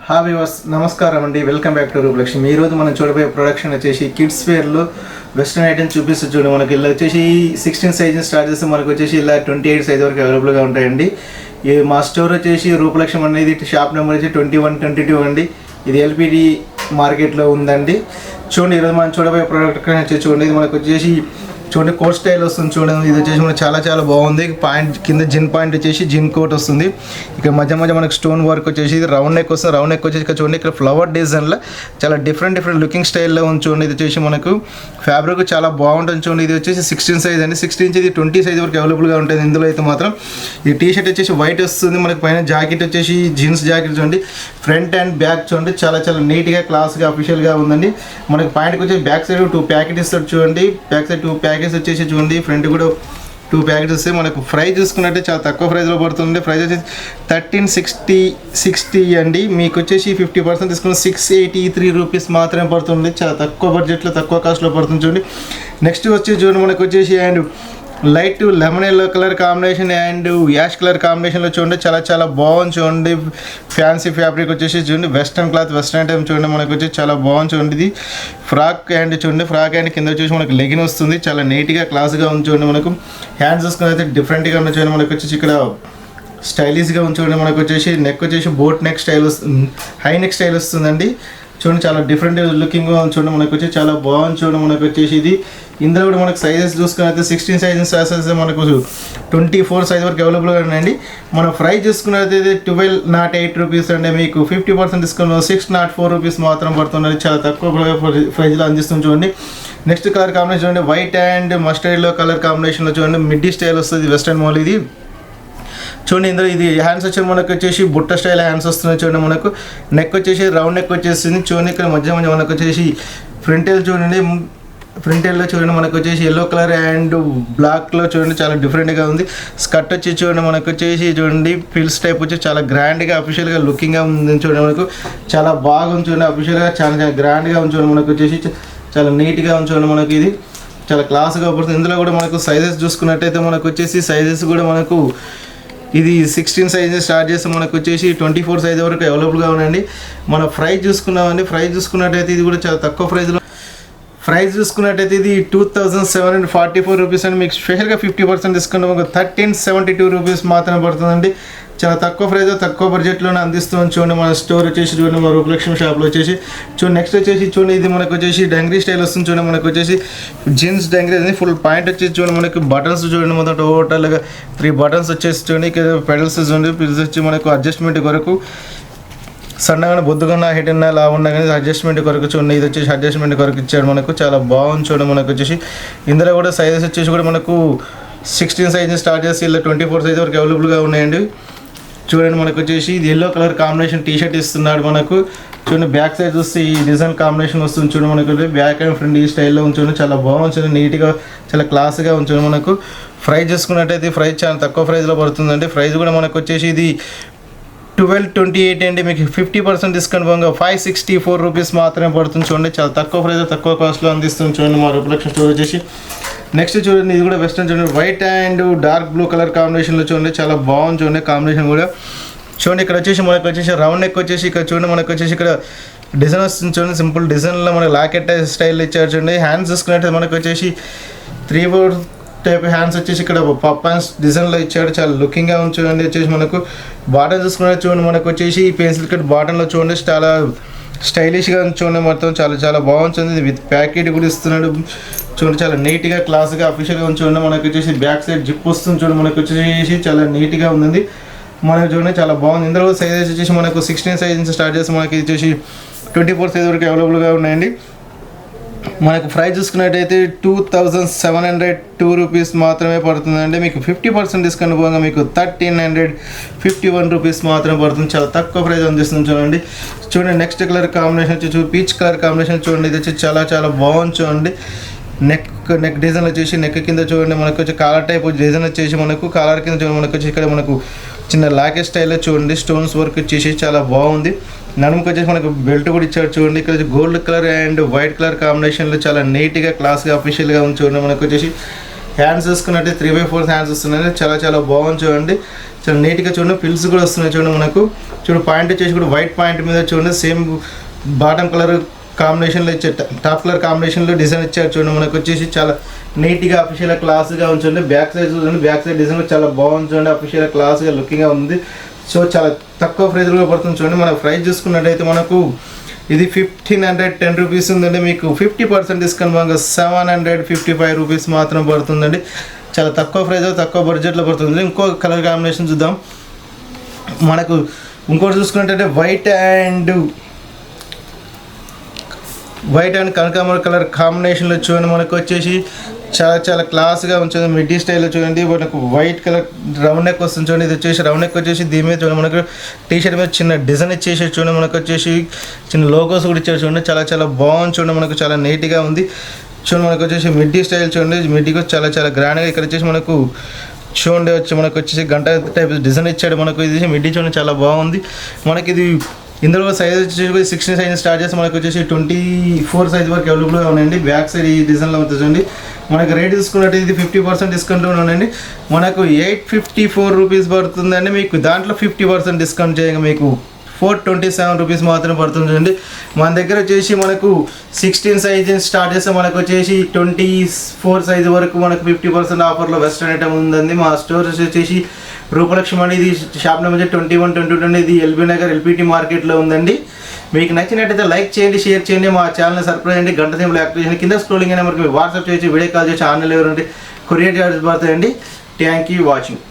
Hi viewers, నమస్కారం అండి. Welcome back to Rupalakshmi. ఈరోజు మనం చూడబోయే ప్రొడక్షన్ వచ్చేసి కిడ్స్ వేర్లో వెస్ట్రన్ ఐటమ్స్ చూపిస్తూ చూడండి. మనకి ఇలా వచ్చేసి 16 సైజ్ స్టార్ట్ చేస్తే మనకు వచ్చేసి ఇలా 28 సైజ్ వరకు అవైలబుల్గా ఉంటాయండి. మా స్టోర్ వచ్చేసి రూపలక్ష్మి అనేది షాప్ నెంబర్ వచ్చి 2122 అండి. ఇది ఎల్పిడి మార్కెట్లో ఉందండి. చూడండి, ఈరోజు మనం చూడబోయే ప్రోడక్ట్ వచ్చేసి చూడండి. ఇది మనకు వచ్చేసి చూడండి కోట్ స్టైల్ వస్తుంది. చూడండి, ఇది వచ్చేసి మనకు చాలా బాగుంది. పాయింట్ కింద జిన్ పాయింట్ వచ్చేసి జిన్ కోట్ వస్తుంది. ఇక్కడ మధ్య మనకు స్టోన్ వర్క్ వచ్చేసి ఇది రౌండ్ నెక్ వస్తుంది. రౌండ్ నెక్ వచ్చేసి ఇక్కడ చూడండి, ఇక్కడ ఫ్లవర్ డిజైన్లో చాలా డిఫరెంట్ లుకింగ్ స్టైల్లో ఉంది. చూడండి, ఇది వచ్చేసి మనకు ఫ్యాబ్రిక్ చాలా బాగుంటుంది. చూడండి, ఇది వచ్చేసి 16 సైజ్ అండి. 16 నుంచి ఇది 20 సైజ్ వరకు అవైలబుల్గా ఉంటుంది. ఇందులో అయితే మాత్రం ఈ టీ షర్ట్ వచ్చేసి వైట్ వస్తుంది. మనకు పైన జాకెట్ వచ్చేసి జీన్స్ జాకెట్ చూడండి. ఫ్రంట్ అండ్ బ్యాక్ చూడండి, చాలా నీట్గా క్లాస్గా అఫీషియల్గా ఉందండి. మనకి పాయింట్కి వచ్చేసి బ్యాక్ సైడ్ 2 ప్యాకెట్ ఇస్తాడు. చూడండి, బ్యాక్ సైడ్ 2 ప్యాకెట్స్ వచ్చేసి చూడండి. ఫ్రంట్ కూడా 2 ప్యాకెట్స్ వస్తాయి. మనకు ప్రైస్ చూసుకున్నట్టే చాలా తక్కువ ప్రైస్లో పడుతుంది. ప్రైస్ వచ్చేసి 1360 అండి. మీకు వచ్చేసి 50% తీసుకుని 683 రూపీస్ మాత్రమే పడుతుంది. చాలా తక్కువ బడ్జెట్లో తక్కువ కాస్ట్లో పడుతుంది. చూడండి, నెక్స్ట్ వచ్చేసి చూడండి మనకు వచ్చేసి and light lemon yellow colour combination and ash colour కాంబినేషన్లో చూడండి, చాలా బాగుంది. చూడండి, ఫ్యాన్సీ ఫ్యాబ్రిక్ వచ్చేసి చూడండి, వెస్ట్రన్ క్లాత్ వెస్ట్రన్ టైం చూడండి. మనకు వచ్చి చాలా బాగుంది. చూడండి, ఇది ఫ్రాక్ అండ్ చూడండి, ఫ్రాక్ అండ్ కింద వచ్చేసి మనకు లెగిన్ వస్తుంది. చాలా నీట్గా క్లాస్గా ఉంది. చూడండి, మనకు హ్యాండ్స్ చూసుకుని అయితే డిఫరెంట్గా ఉంది. చూడండి, మనకు వచ్చేసి ఇక్కడ స్టైలిష్గా ఉంది. చూడండి, మనకు వచ్చేసి నెక్ వచ్చేసి బోట్ నెక్ స్టైల్ వస్తుంది, హై నెక్ స్టైల్ వస్తుందండి. చూడండి, చాలా డిఫరెంట్ లుకింగ్గా ఉంది. చూడండి, మనకు వచ్చి చాలా బాగుంది. చూడండి, మనకు వచ్చేసి ఇది ఇందులో కూడా మనకు సైజెస్ చూసుకుని అయితే 16 సైజెస్ మనకు 24 సైజ్ వరకు అవైలబుల్గా ఉన్నాయండి. మనం ప్రైస్ చూసుకున్నట్లయితే 1208 రూపీస్ అండి. మీకు 50% డిస్కౌంట్ 604 రూపీస్ మాత్రం పడుతున్నది. చాలా తక్కువ ప్రైజ్లో అందిస్తుంది. చూడండి, నెక్స్ట్ కలర్ కాంబినేషన్ చూడండి, white and mustard yellow colour కాంబినేషన్లో చూడండి, మిడ్డీ స్టైల్ వస్తుంది. వెస్ట్రన్ మోల్ ఇది చూడండి. ఇందులో ఇది హ్యాండ్స్ వచ్చి మనకు వచ్చేసి బుట్ట స్టైల్ హ్యాండ్స్ వస్తున్నాయి. చూడండి, మనకు నెక్ వచ్చేసి రౌండ్ నెక్ వచ్చేసింది. చూడండి, ఇక్కడ మధ్య మనకు వచ్చేసి ఫ్రంటెల్ చూడండి, ఫ్రంటెల్లో చూడండి మనకు వచ్చేసి ఎల్లో కలర్ అండ్ బ్లాక్లో చూడండి, చాలా డిఫరెంట్గా ఉంది. స్కర్ట్ వచ్చి చూడండి, మనకు వచ్చేసి చూడండి ఫిల్స్ టైప్ వచ్చి చాలా గ్రాండ్గా అఫీషియల్గా లుకింగ్గా ఉంది. చూడండి, మనకు చాలా బాగుంది. చూడండి, అఫీషియల్గా చాలా గ్రాండ్గా ఉంది. చూడండి, మనకు వచ్చేసి చాలా నీట్గా ఉంది. చూడండి, మనకి ఇది చాలా క్లాస్గా పడుతుంది. ఇందులో కూడా మనకు సైజెస్ చూసుకున్నట్టయితే మనకు వచ్చేసి సైజెస్ కూడా మనకు ఇది 16 సైజెస్ స్టార్ట్ చేస్తే మనకు వచ్చేసి 24 సైజ్ వరకు అవైలబుల్గా ఉన్నాయండి. మన ప్రైస్ చూసుకున్నామండి. ప్రైస్ చూసుకున్నట్టయితే ఇది కూడా చాలా తక్కువ ప్రైస్లో. ప్రైస్ చూసుకున్నట్టయితే ఇది 2744 రూపీస్ అండి. మీకు స్పెషల్గా 50% డిస్కౌంట్ మనకు 1372 రూపీస్ మాత్రమే పడుతుందండి. చాలా తక్కువ ప్రైస్ తక్కువ బడ్జెట్లోనే అందిస్తుంది. చూడండి, మన స్టోర్ వచ్చేసి చూడండి, మన రూపలక్ష్మి షాప్లో వచ్చేసి చూడండి. నెక్స్ట్ వచ్చేసి చూడండి, ఇది మనకు వచ్చేసి డంగ్రీ స్టైల్ వస్తుంది. చూడండి, మనకు వచ్చేసి జీన్స్ డంగ్రీ అనేది ఫుల్ పాయింట్ వచ్చేసి చూడండి, మనకి బటన్స్ చూడండి, మొత్తం టోటల్గా 3 బటన్స్ వచ్చేసి చూడండి. ఇక్కడ పెడల్స్ చూడండి, పిల్స్ వచ్చి మనకు అడ్జస్ట్మెంట్ కొరకు సన్నగా బొద్దుగా హెడ్ ఉన్న లా ఉన్నా కానీ అడ్జస్ట్మెంట్ కొరకు చూడండి. ఇది వచ్చేసి అడ్జస్ట్మెంట్ కొరకు ఇచ్చాడు. మనకు చాలా బాగుంది. చూడండి, మనకు వచ్చేసి ఇందులో కూడా సైజెస్ వచ్చేసి కూడా మనకు 16 సైజ్ స్టార్ట్ చేసి ఇలా 24 సైజ్ వరకు అవైలబుల్గా ఉన్నాయండి. చూడండి, మనకు వచ్చేసి ఇది yellow colour combination T shirt ఇస్తున్నాడు. మనకు చూడండి, బ్యాక్ సైడ్ చూస్తే ఈ డిజైన్ కాంబినేషన్ వస్తుంది. చూడండి, మనకు బ్యాక్ అండ్ ఫ్రంట్ ఈ స్టైల్లో ఉంచండి, చాలా బాగుంది. నీట్గా చాలా క్లాస్గా ఉంచండి. మనకు ప్రైస్ చూసుకున్నట్టయితే ప్రైస్ చాలా తక్కువ ప్రైస్లో పడుతుందండి. ప్రైస్ కూడా మనకు వచ్చేసి ఇది 1228 అండి. మీకు 50% డిస్కౌంట్ పోగా 564 రూపీస్ మాత్రమే పడుతుంది. చూడండి, చాలా తక్కువ ప్రైస్ తక్కువ కాస్ట్లో అందిస్తుంది. చూడండి, మా రూపలక్ష్మి స్టోర్ వచ్చేసి నెక్స్ట్ చూడండి, ఇది కూడా వెస్ట్రన్ చూడండి, white and dark blue colour కాంబినేషన్లో చూడండి, చాలా బాగుంది. చూడండి, కాంబినేషన్ కూడా చూడండి. ఇక్కడ వచ్చేసి మనకు వచ్చేసి రౌండ్ నెక్ వచ్చేసి ఇక్కడ చూడండి, మనకు వచ్చేసి ఇక్కడ డిజైన్ వస్తుంది. చూడండి, సింపుల్ డిజైన్లో మనకు లాకెట్ స్టైల్ ఇచ్చారు. చూడండి, హ్యాండ్స్ చూసుకున్నట్టు మనకు వచ్చేసి 3/4 టైప్ హ్యాండ్స్ వచ్చేసి ఇక్కడ పప్ హ్యాండ్స్ డిజైన్లో ఇచ్చాడు. చాలా లుకింగ్గా ఉంది. చూడండి, వచ్చేసి మనకు బాటన్ చూసుకున్నట్టు చూడండి, మనకు వచ్చేసి పెన్సిల్ కట్ బాటన్లో చూడండి, చాలా స్టైలిష్గా చూడండి. మొత్తం చాలా బాగుంటుంది. విత్ ప్యాకెట్ కూడా ఇస్తున్నాడు. చూడండి, చాలా నీట్గా క్లాస్గా అఫీషియల్గా చూడండి. మనకు వచ్చేసి బ్యాక్ సైడ్ జిప్ వస్తుంది. చూడండి, మనకు వచ్చేసి చాలా నీట్గా ఉంది. మనకు చూడండి, చాలా బాగుంది. ఇందులో సైజెస్ వచ్చేసి మనకు 16 సైజ్ నుంచి స్టార్ట్ చేసి మనకి వచ్చేసి 24 సైజ్ వరకు అవైలబుల్గా ఉన్నాయండి. మనకు ప్రైస్ చూసుకున్నట్టయితే 2702 రూపీస్ మాత్రమే పడుతుందండి. మీకు 50% డిస్కౌంట్ పోగా మీకు 1351 రూపీస్ మాత్రమే పడుతుంది. చాలా తక్కువ ప్రైస్ అందిస్తుంది. చూడండి, నెక్స్ట్ కలర్ కాంబినేషన్ వచ్చి పీచ్ కలర్ కాంబినేషన్ చూడండి. ఇది వచ్చి చాలా బాగుంది. చూడండి, నెక్ డిజైన్ వచ్చేసి నెక్ కింద చూడండి, మనకు వచ్చి కాలర్ టైప్ డిజైన్ వచ్చేసి మనకు కాలర్ కింద చూడండి, మనకు వచ్చి ఇక్కడ మనకు చిన్న లాకెట్ స్టైల్లో చూడండి, స్టోన్స్ వర్క్ వచ్చేసి చాలా బాగుంది. నడుముకి వచ్చేసి మనకు బెల్ట్ కూడా ఇచ్చాడు. చూడండి, ఇక్కడ gold colour and white colour కాంబినేషన్లో చాలా నీట్గా క్లాస్గా అఫీషియల్గా ఉంది. చూడండి, మనకు వచ్చేసి హ్యాండ్స్ చూసుకున్నట్టే 3/4 హ్యాండ్స్ వస్తున్నాయి, చాలా చాలా బాగుంది చూడండి. చాలా నీట్గా చూడండి, పిల్స్ కూడా వస్తున్నాయి చూడండి మనకు. చూడండి పాయింట్ వచ్చేసి కూడా వైట్ పాయింట్ మీద చూడండి సేమ్ బాటమ్ కలర్ కాంబినేషన్లో ఇచ్చే టాప్ కలర్ కాంబినేషన్లో డిజైన్ ఇచ్చారు చూడండి. మనకు వచ్చేసి చాలా నీట్గా అఫీషియల్గా క్లాస్గా ఉంచండి. బ్యాక్ సైడ్ చూడండి, బ్యాక్ సైడ్ డిజైన్ చాలా బాగుంది చూడండి, అఫీషియల్గా క్లాస్గా లుకింగ్గా ఉంది. సో చాలా తక్కువ ప్రైజ్లో పడుతుంది చూడండి. మన ప్రైస్ చూసుకున్నట్టయితే మనకు ఇది 1510 రూపీస్ ఉందండి. మీకు 50% డిస్కౌంట్ బాగా 755 రూపీస్ మాత్రం పడుతుందండి. చాలా తక్కువ ప్రైజ్లో తక్కువ బడ్జెట్లో పడుతుంది. ఇంకో కలర్ కాంబినేషన్ చూద్దాం. మనకు ఇంకోటి చూసుకున్నట్టయితే వైట్ అండ్ కనకాంబర కలర్ కాంబినేషన్లో చూడండి. మనకు వచ్చేసి చాలా చాలా క్లాస్గా ఉంటుంది. మిడ్డీ స్టైల్లో చూడండి, మనకు వైట్ కలర్ రౌండ్ నెక్ వస్తుంది చూడండి. ఇది వచ్చేసి రౌండ్ నెక్ వచ్చేసి దీని మీద చూడండి మనకు టీషర్ట్ మీద చిన్న డిజైన్ ఇచ్చేసి చూడండి. మనకు వచ్చేసి చిన్న లోగోస్ కూడా ఇచ్చారు చూడండి. చాలా చాలా బాగుంది చూడండి, మనకు చాలా నీట్గా ఉంది చూడండి. మనకు వచ్చేసి మిడ్డీ స్టైల్ చూడండి, మిడ్డీకి చాలా చాలా గ్రాండ్గా. ఇక్కడ వచ్చేసి మనకు చూడండి మనకు వచ్చేసి గంట టైప్ డిజైన్ ఇచ్చాడు. మనకు ఇది మిడ్డీ చూడండి చాలా బాగుంది. మనకి ఇది ఇందులో సైజ్ వచ్చేసి 16 సైజ్ స్టార్ట్ చేస్తే మనకు వచ్చేసి 24 సైజ్ వరకు అవైలబుల్గా ఉన్నాయండి. బ్యాక్ సైడ్ ఈ డిజైన్లో ఉంటుంది. మనకు రేట్ తీసుకున్నట్టు ఇది 50% డిస్కౌంట్లో ఉందండి. మనకు 854 రూపీస్ పడుతుందండి. మీకు దాంట్లో 50% డిస్కౌంట్ చేయగా మీకు 427 రూపీస్ మాత్రమే పడుతుందండి. మన దగ్గర వచ్చేసి మనకు 16 సైజ్ స్టార్ట్ చేస్తే మనకు వచ్చేసి 24 సైజ్ వరకు మనకు 50% ఆఫర్లో వెస్ట్రన్ ఐటమ్ ఉందండి. మా స్టోర్ వచ్చేసి రూపలక్ష్మి అనేది షాప్ నెంబర్ 2122 ఇది ఎల్బీ నగర్ ఎల్పిటి మార్కెట్లో ఉందండి. మీకు నచ్చినట్టయితే లైక్ చేయండి, షేర్ చేయండి, మా ఛానల్ని సబ్స్క్రైబ్ చేయండి, గంట సింబల్ యాక్టివ్ చేయండి. కింద స్క్రోలింగ్ నెంబర్కి వాట్సాప్ చేసి వీడియో కాల్ చేసి ఆన్లైన్ కొరియర్ చార్జెస్ పడతాయండి. Thank you watching.